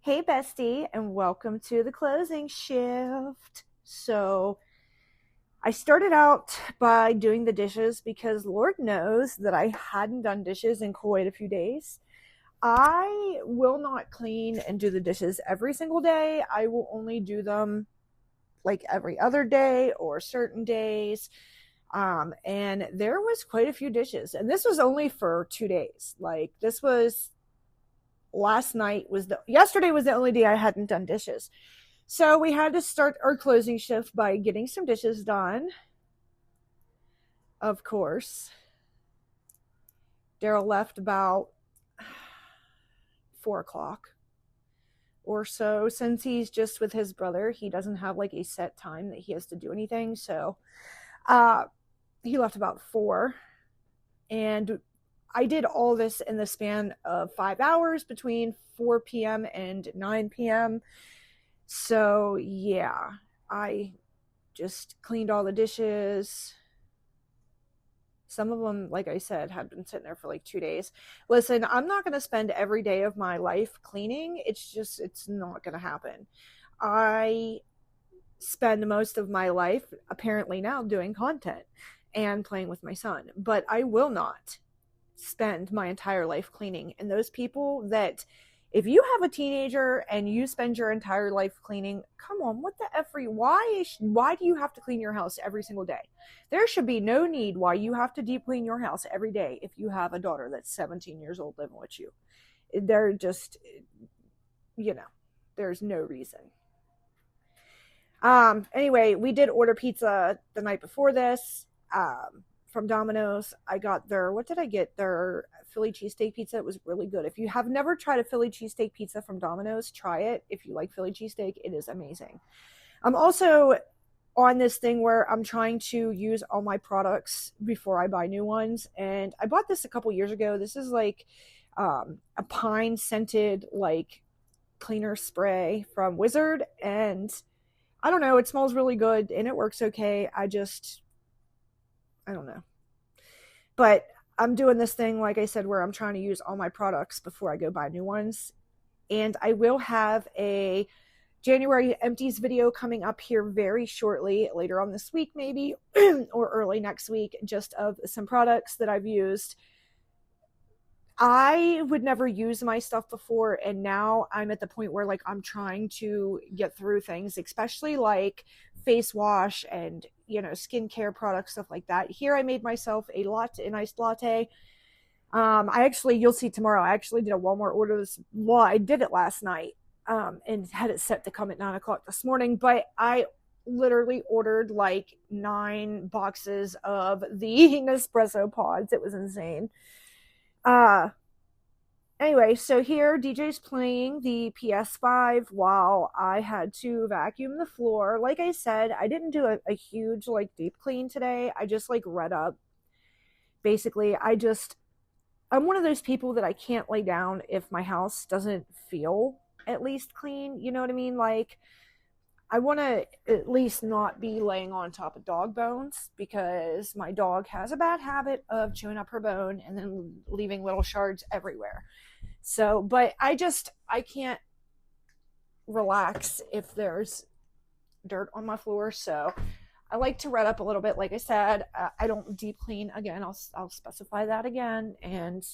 Hey, bestie, and welcome to the closing shift. So, I started out by doing the dishes because Lord knows that I hadn't done dishes in quite a few days. I will not clean and do the dishes every single day. I will only do them like every other day or certain days. And there was quite a few dishes, and this was only for 2 days. Like, this was yesterday was the only day I hadn't done dishes. So we had to start our closing shift by getting some dishes done. Of course, Daryl left about 4 o'clock or so. Since he's just with his brother, he doesn't have like a set time that he has to do anything. So uh, he left about 4. And I did all this in the span of 5 hours between 4 p.m. and 9 p.m. So yeah, I just cleaned all the dishes. Some of them, like I said, had been sitting there for like 2 days. Listen, I'm not going to spend every day of my life cleaning. It's not going to happen. I spend most of my life, apparently now, doing content and playing with my son. But I will not spend my entire life cleaning. And those people that, if you have a teenager and you spend your entire life cleaning, come on, what the F are you? Why do you have to clean your house every single day? There should be no need why you have to deep clean your house every day if you have a daughter that's 17 years old living with you. They're just, you know, there's no reason. Anyway, we did order pizza the night before this. From Domino's. I got their, what did I get? Their Philly cheesesteak pizza. It was really good. If you have never tried a Philly cheesesteak pizza from Domino's, try it. If you like Philly cheesesteak, it is amazing. I'm also on this thing where I'm trying to use all my products before I buy new ones. And I bought this a couple years ago. This is like a pine scented like cleaner spray from Wizard. And I don't know, it smells really good and it works okay. I don't know. But I'm doing this thing, like I said, where I'm trying to use all my products before I go buy new ones. And I will have a January empties video coming up here very shortly, later on this week, maybe, or early next week, just of some products that I've used. I would never use my stuff before, and now I'm at the point where like I'm trying to get through things, especially like face wash and skincare products, stuff like that. Here I made myself an iced latte. I actually, you'll see tomorrow, I actually did a Walmart order well, I did it last night, and had it set to come at 9 o'clock this morning, but I literally ordered like 9 boxes of the Nespresso pods. It was insane. Uh, Anyway, so here DJ's playing the PS5 while I had to vacuum the floor. Like I said, I didn't do a huge like deep clean today. I just like read up. Basically, I'm one of those people that I can't lay down if my house doesn't feel at least clean. You know what I mean? Like, I want to at least not be laying on top of dog bones because my dog has a bad habit of chewing up her bone and then leaving little shards everywhere. So, but I can't relax if there's dirt on my floor. So I like to red up a little bit. Like I said, I don't deep clean again. I'll specify that again. And,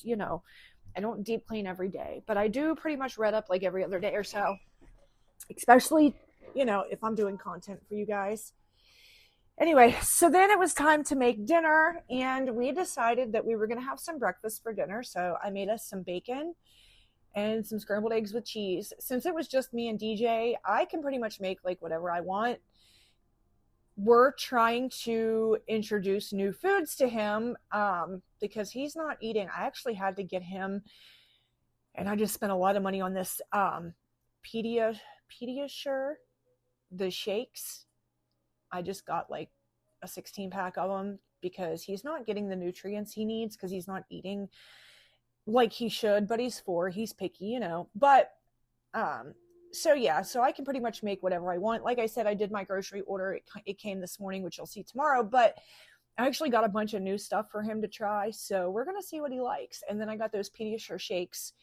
I don't deep clean every day, but I do pretty much red up like every other day or so, especially, if I'm doing content for you guys. Anyway, so then it was time to make dinner, and we decided that we were going to have some breakfast for dinner. So I made us some bacon and some scrambled eggs with cheese. Since it was just me and DJ, I can pretty much make like whatever I want. We're trying to introduce new foods to him because he's not eating. I actually had to get him, and I just spent a lot of money on this Pediasure, the shakes. I just got like a 16-pack of them because he's not getting the nutrients he needs because he's not eating like he should, but he's 4, he's picky, but so I can pretty much make whatever I want. Like I said, I did my grocery order. It came this morning, which you'll see tomorrow, but I actually got a bunch of new stuff for him to try, so we're gonna see what he likes. And then I got those Pediasure shakes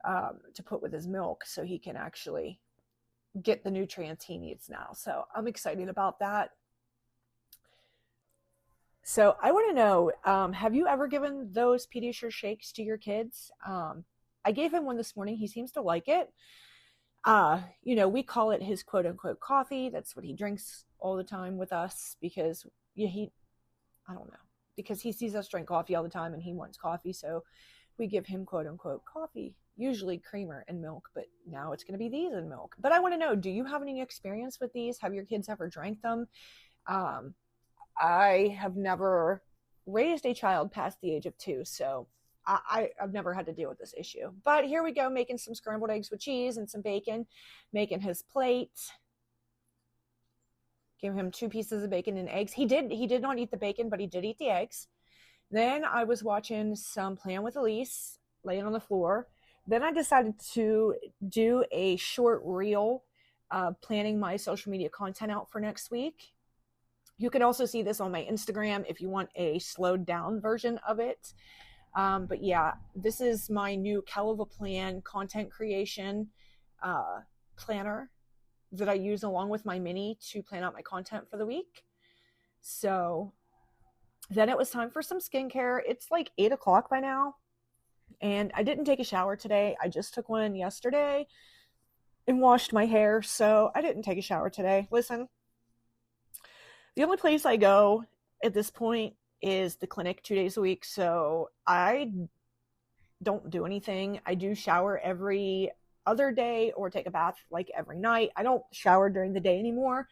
to put with his milk so he can actually get the nutrients he needs now. So I'm excited about that. So I want to know, have you ever given those Pediasure shakes to your kids? I gave him one this morning. He seems to like it. We call it his quote unquote coffee. That's what he drinks all the time with us because I don't know, because he sees us drink coffee all the time and he wants coffee. So we give him quote unquote coffee, usually creamer and milk, but now it's going to be these in milk. But I want to know, do you have any experience with these? Have your kids ever drank them? I have never raised a child past the age of 2, so I've never had to deal with this issue. But here we go, making some scrambled eggs with cheese and some bacon, making his plate. Give him 2 pieces of bacon and eggs. He did not eat the bacon, but he did eat the eggs. Then I was watching some Plan with Elise, laying on the floor. Then I decided to do a short reel, planning my social media content out for next week. You can also see this on my Instagram if you want a slowed down version of it. But yeah, this is my new Kell of a Plan content creation planner that I use along with my mini to plan out my content for the week. So then it was time for some skincare. It's like 8 o'clock by now, and I didn't take a shower today. I just took one yesterday and washed my hair, so I didn't take a shower today. Listen, the only place I go at this point is the clinic 2 days a week, so I don't do anything. I do shower every other day or take a bath like every night. I don't shower during the day anymore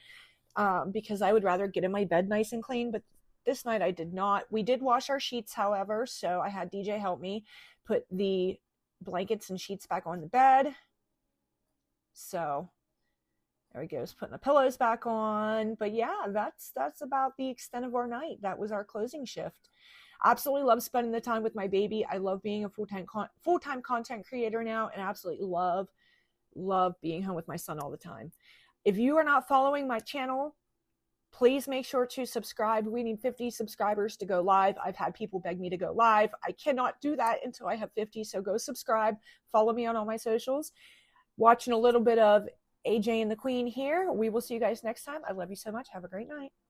because I would rather get in my bed nice and clean, but this night I did not. We did wash our sheets, however, so I had DJ help me put the blankets and sheets back on the bed. So there he goes, putting the pillows back on. But yeah, that's about the extent of our night. That was our closing shift. Absolutely love spending the time with my baby. I love being a full-time content creator now, and absolutely love being home with my son all the time. If you are not following my channel, please make sure to subscribe. We need 50 subscribers to go live. I've had people beg me to go live. I cannot do that until I have 50, so go subscribe. Follow me on all my socials. Watching a little bit of AJ and the Queen here. We will see you guys next time. I love you so much. Have a great night.